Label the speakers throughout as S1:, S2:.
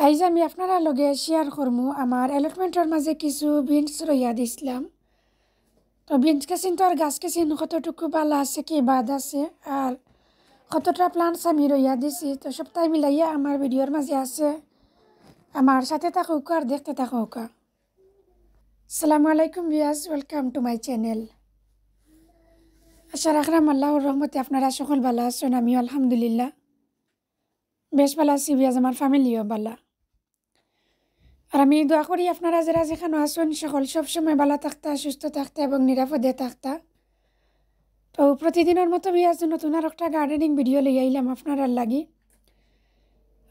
S1: আইজ আমি আপনারা লগে শেয়ার করমু আমার অ্যালটমেন্টের মাঝে কিছু বিনস রইয়া দিছিলাম। তো বিনস কেসিন তো আর গাছ কেসিন কতটুকু বালা আছে কি বাদ আছে আর কতটা প্লান্টস আমি রইয়া দিছি, তো সবটাই মিলাইয়া আমার ভিডিওর মাঝে আছে। আমার সাথে থাকুক আর দেখতে থাকুক। আসসালামু আলাইকুম viewers, welcome to my channel. আশা রাখলাম আল্লাহর রহমতে আপনারা সকল ভালো আছেন। আমিও আলহামদুলিল্লাহ বেশ ভালো আছি ভিউয়ার্স, আমার ফ্যামিলিও ভালো। আর আমি দোয়া করি আপনারা যারা যেখানে আসুন সকল সবসময় ভালো থাকতা, সুস্থ থাকতা এবং নিরাপদে থাকতা। তো প্রতিদিনের মতো ভিউয়ার্স নতুন আর একটা গার্ডেনিং ভিডিও লই আইলাম আপনারা লাগি।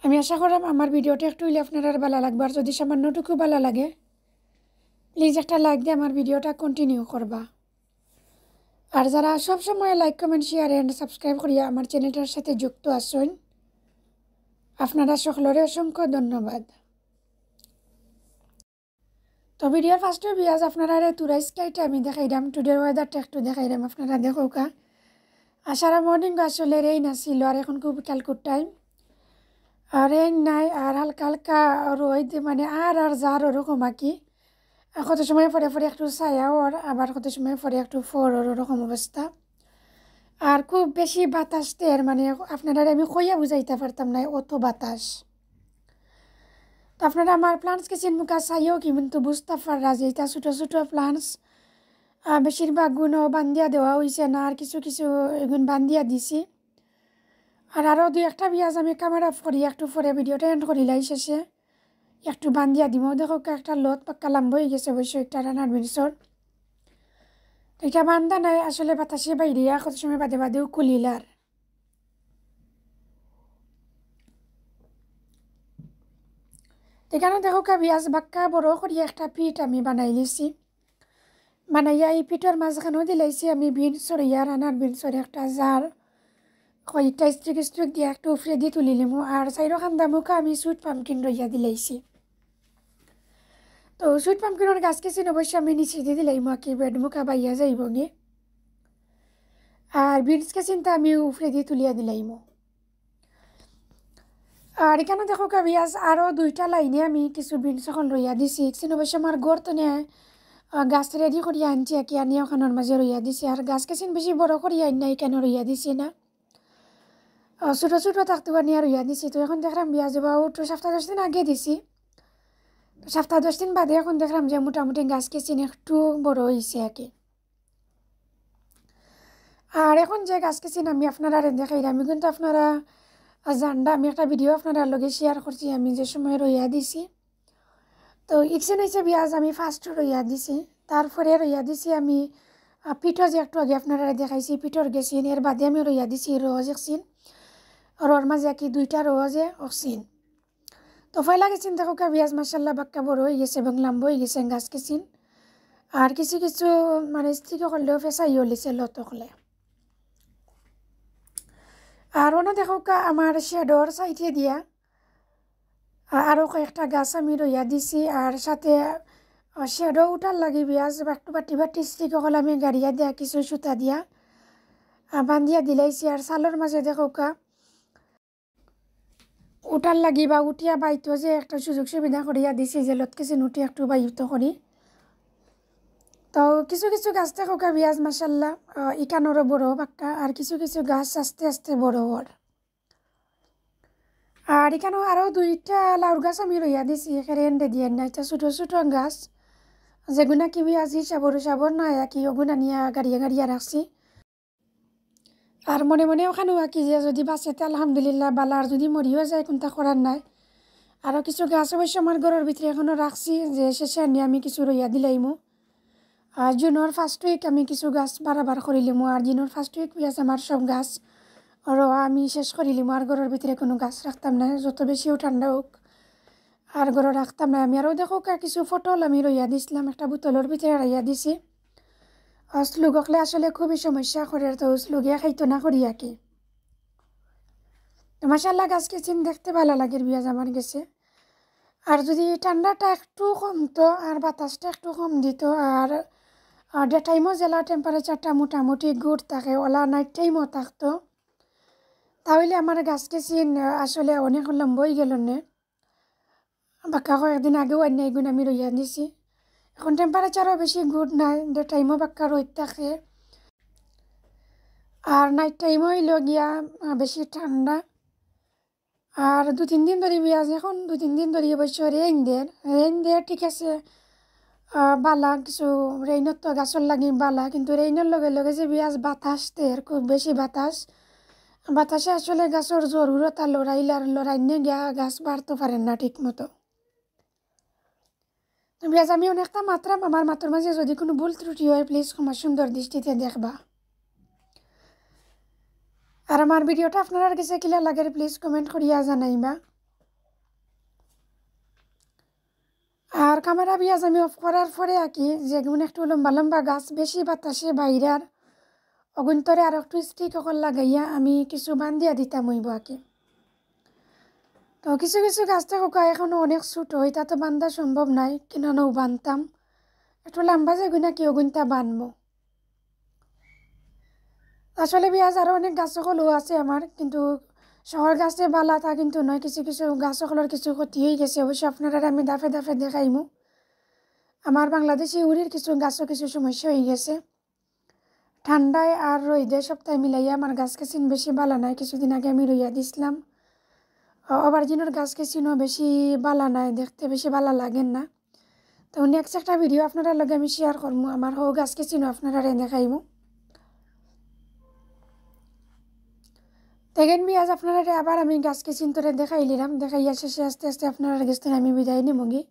S1: আমি আশা করলাম আমার ভিডিওটা একটু হইলে আপনারা ভালো লাগবে, আর যদি সামান্যটুকু ভালো লাগে প্লিজ একটা লাইক দিয়ে আমার ভিডিওটা কন্টিনিউ করবা। আর যারা সবসময় like comment share and subscribe করিয়া আমার চ্যানেলটার সাথে যুক্ত আসুন, আপনারা সকলের অসংখ্য ধন্যবাদ। তো ভিডিওর ফার্স্টে ভিউয়ার্স আপনারা তুরা স্কাইটা আমি দেখাইলাম, টুডের ওয়েদারটা একটু দেখাইলাম আপনারা দেখোকা। আসারা মর্নিং আসলে রেইন আসছিল আর এখন খুব ক্যালকুট টাইম, আর রেইন নাই আর হালকা হালকা রোদ, মানে আর যার ওরকম আর কি। কত সময় পরে পরে একটু ছায়াও আর আবার কত সময় পরে একটু ফোর ওরকম অবস্থা। আর খুব বেশি বাতাস দের, মানে আপনারা আমি কইয়া বুঝাইতে পারতাম না, অত বাতাস। তো আপনারা আমার প্লান্টস কিচেন মুখা চাইও কিন্তু বুঝতে পারা যে এটা ছোটো ছোটো প্লান্টস, বেশিরভাগ গুণও বান্ধিয়া দেওয়া হয়েছে না, আর কিছু কিছু এগুন বান্ধিয়া দিছি। আর আরও দুই একটা বিয়াজ আমি ক্যামেরা অফ করি একটু পরে ভিডিওটা এন্ড করিলাই শেষে একটু বান্ধিয়া দিব। দেখো একটা লত পাক্কা লাম্ব হয়ে গেছে অবশ্য একটা রানার বিনসর। এটা বান্ধা নাই আসলে বাতাসে বাইরিয়া কত সময় বাদে বাদেও কুলিলার। এখানে দেখো বিয়াজ বাক্কা বড় করিয়া একটা পিঠ আমি বানাই লিছি। বানাইয়া এই পিঠের মাঝখানেও দিলাইছি আমি বিনসর, রানার বিনসর একটা জার কয়েকটা স্ট্রিক দিয়ে একটু উফরে দিয়ে তুলি লিমু। আর চাইরো খান্দা মুখা আমি সুইট পামকিন রইয়া দিলাইছি। তো সুইট পামকিনের গাছ কেছি অবশ্য আমি নিচে দিয়ে দিলাইম আর কি, বেড মুখা বাইয়া যাইব গে। আর বিনস কেসিনটা আমি উফরে দিয়ে তুলিয়া দিলাইম। আর এখানে দেখো কাবিয়াজ আরও দুইটা লাইনে আমি কিছু বিনস এখন রইয়া দিছি। অবশ্য আমার গড় তো নিয়ে গাছ রেডি করিয়া আনছি আর কি, আনি ওখানের মাঝে রইয়া দিছি। আর গাছ কেসিন বেশি বড় করিয়া আনি না, কেন রইয়া দিছি না, ছোটো ছোটো থাকতে নিয়ে রইয়া দিছি। তো এখন দেখলাম বিয়া যাবা তো সপ্তাহ 10 দিন আগে দিছি, তো সপ্তাহ 10 দিন বাদে এখন দেখলাম যে মোটামুটি গাছ কেসিন একটু বড় হয়েছে আর কি। আর এখন যে গাছ কেসিন আমি আপনারা দেখাইলাম, আমি কিন্তু আপনারা জানডা আমি একটা ভিডিও আপনারা লগে শেয়ার করছি আমি যে সময় রইয়া দিছি। তো ইকসেন হয়েছে বিয়াজ আমি ফার্স্ট রইয়া দিছি, তারপরে রইয়া দিছি আমি পিঠো যে একটু আগে আপনারা দেখাইছি পিঠোর গেছিন, এর বাদে আমি রইয়া দিছি রোজ একসিন, রোর মাঝে কি দুইটা রোজে অক্সিন। তো ফয়লা গেছিন দেখো বিয়াজ মাসাল্লাহ বাক্কা বড় হয়ে গেছে এবং লাম্ব হয়ে গেছে গাছ গেছিন। আর কিছু কিছু মানে স্ত্রীকে করলেও ফেসাই হলিছে লত হলে। আর অন্য দেখো আমার শেডর সাইডে দিয়া আরও কয়েকটা গাছ আমি রইয়া দিছি। আর সাথে শেডও উঠার লাগি বিয়াজ একটু বাটি বাটি স্ত্রীকে হলে আমি গাড়িয়া দিয়া কিছু সুতা দিয়া বান্ধিয়া দিলাইছি। আর সালোর মাঝে দেখো উঠার লাগি বা উঠিয়া বাইতো যে একটা সুযোগ সুবিধা করিয়া দিছি যে লটকেছেন উঠি একটু বাইতো করি। তো কিছু কিছু গাছ দেখো বিয়াজ মাসাল্লাহ ইকানোরও বড় বাক্কা, আর কিছু কিছু গাছ আস্তে আস্তে বড় হওয়ার। আর এখানেও আরও দুইটা লাউর গাছ আমি রইয়া দিছি, এখানে এন্ডে দিয়ে না, এটা ছোটো ছোটো গাছ যেগুনা কি বিয়াজ হিসাবর হিসাবর না কি ওগুনা নিয়ে গাড়িয়া গাড়িয়া রাখছি। আর মনে মনে ওখানেও কি যে যদি বাঁচেতে আলহামদুলিল্লাহ বালা, আর যদি মরিও যায় কোনটা করার নাই। আরও কিছু গাছ অবশ্য আমার ঘরের ভিতরে এখনও রাখছি যে শেষে নিয়ে আমি কিছু রইয়া দিলাইমু। আর জুনের ফার্স্ট উইক আমি কিছু গাছ বারাবার করিলিমু, আর জুনের ফার্স্ট উইক বিয়াজ আমার সব গাছ রোয়া আমি শেষ করিলিমু। আর ঘরের ভিতরে কোনো গাছ রাখতাম না, যত বেশিও ঠান্ডা হোক আর ঘরে রাখতাম না আমি। আরও দেখো কিছু ফটল আমি রইয়া দিছিলাম, একটা বোতলের ভিতরে রাইয়া দিছি। স্লুগকলে আসলে খুবই সমস্যা করে, তো স্লুগিয়া খাইতো না করি আর কি। তো মাসাল্লাহ গাছ কিচিন দেখতে ভালো লাগে বিয়াজ আমার গেছে। আর যদি ঠান্ডাটা একটু কমতো আর বাতাসটা একটু কম দিত, আর ডে টাইমও জেলা টেম্পারেচারটা মোটামুটি গুড থাকে, ওলা নাইট টাইমও থাকতো, তাহলে আমার গাছ কিচিন আসলে অনেক লম্ব হয়ে গেল না। বাক্কা কয়েকদিন আগেও অন্য এগুন আমি রইয়া দিছি। এখন টেম্পারেচারও বেশি গুড নাই, ডে টাইমও বাক্কা রোদ থাকে আর নাইট টাইমও হইল গিয়া বেশি ঠান্ডা। আর 2-3 দিন ধরে বিয়াজ, এখন 2-3 দিন ধরে অবশ্য রেইন দের ঠিক আছে, বালা কিছু রেইনত তো গাছর লাগি বালা, কিন্তু রেইনের লগে লগে যে বিয়াজ বাতাস দের খুব বেশি বাতাসে আসলে গাছর জরুরতা লড়াইনে গিয়া গাছ বাড়তে পারেন না ঠিক মতো। বিয়াজ আমি অনেকটা মাত্রাম, আমার মাত্র মাঝে যদি কোনো ভুল ত্রুটি হয় প্লিজ ক্ষমা সুন্দর দৃষ্টিতে দেখবা। আর আমার ভিডিওটা আপনার কাছে কিলা লাগে প্লিজ কমেন্ট করিয়া জানাইবা। আর ক্যামেরা বিয়াজ আমি অফ করার পরে আঁকি যেগুলো একটু লম্বা লম্বা গাছ বেশি বাতাসে বাইরার অগুন্তরে আর একটু স্টিক অকল লাগাইয়া আমি কিছু বান্ধিয়া দিতাম হইব আঁকি। তো কিছু কিছু গাছ থাকা এখনও অনেক ছোট, এটা তো বান্ধা সম্ভব নাই, কিনানো বানতাম একটু লম্বা যেগুনা কি অগুনটা বানবো। আসলে বিয়াজ আরও অনেক গাছ সকলও আছে আমার, কিন্তু শহর গাছে বালা তা কিন্তু নয়, কিছু কিছু গাছ সকলের কিছু ক্ষতি হয়ে গেছে। অবশ্য আপনারা আমি দাফে দাফে দেখাইমু। আমার বাংলাদেশি উড়ির কিছু গাছও কিছু সমস্যা হয়ে গেছে ঠান্ডায় আর রোদে সপ্তাহে মিলাইয়া। আমার গাছ কেসিন বেশি বালা নাই, কিছুদিন আগে আমি রইয়া দিছিলাম। অবারজিনের গাছ কেসিনও বেশি বালা নাই, দেখতে বেশি বালা লাগেন না। তো নেক্সট একটা ভিডিও আপনারা লগে আমি শেয়ার করবো, আমার হো গাছ কেসিনও আপনারা দেখাইমু। দেখেন বিয়াজ আপনারা আবার আমি গাছকে চিন্তরে দেখাইলিলাম, দেখাইয়া শেষে আস্তে আস্তে আপনারা গেছেন আমি বিদায় নিমগি।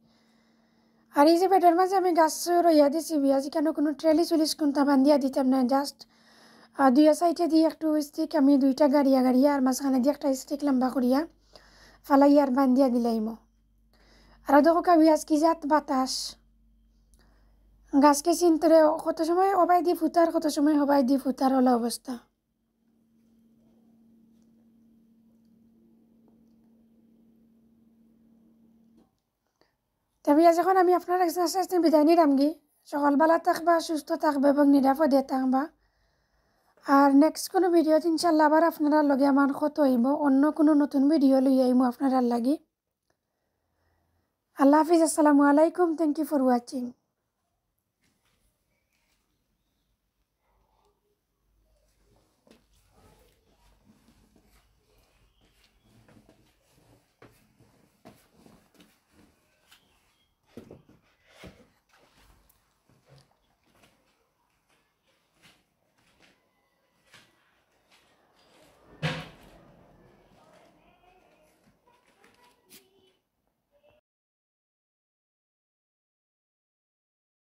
S1: আর এই যে বেডের মাঝে আমি গাছ রইয়া দিছি বিয়াজ, কেন কোনো ট্রেলি চুলিস কোনটা বান্ধিয়া দিতাম না, জাস্ট দুইয়া সাইডে দিয়ে একটু স্টিক আমি দুইটা গাড়িয়া আর মাঝখানে দিয়ে একটা স্টিক লম্বা করিয়া ফালাইয়া আর বান্ধিয়া দিলাইমো। আর দেখো বিয়াজ কি জাত বাতাস, গাছকে চিন্তরে কত সময় হবাই দি ফুটার, কত সময় হবাই দি ফুটার হলো অবস্থা। তবে যখন আমি আপনার আস্তে আস্তে বিদায় নিলামগি, সকালবেলা থাকবা, সুস্থ থাকবা এবং নিরাপদে থাকবা। আর নেক্সট কোনো ভিডিও ইনশাল্লাহ আবার আপনারা লগে আমার কত হইব, অন্য কোনো নতুন ভিডিও লই আইমু আপনারা লাগি। আল্লাহ হাফিজ, আসসালামু আলাইকুম, থ্যাংক ইউ ফর ওয়াচিং।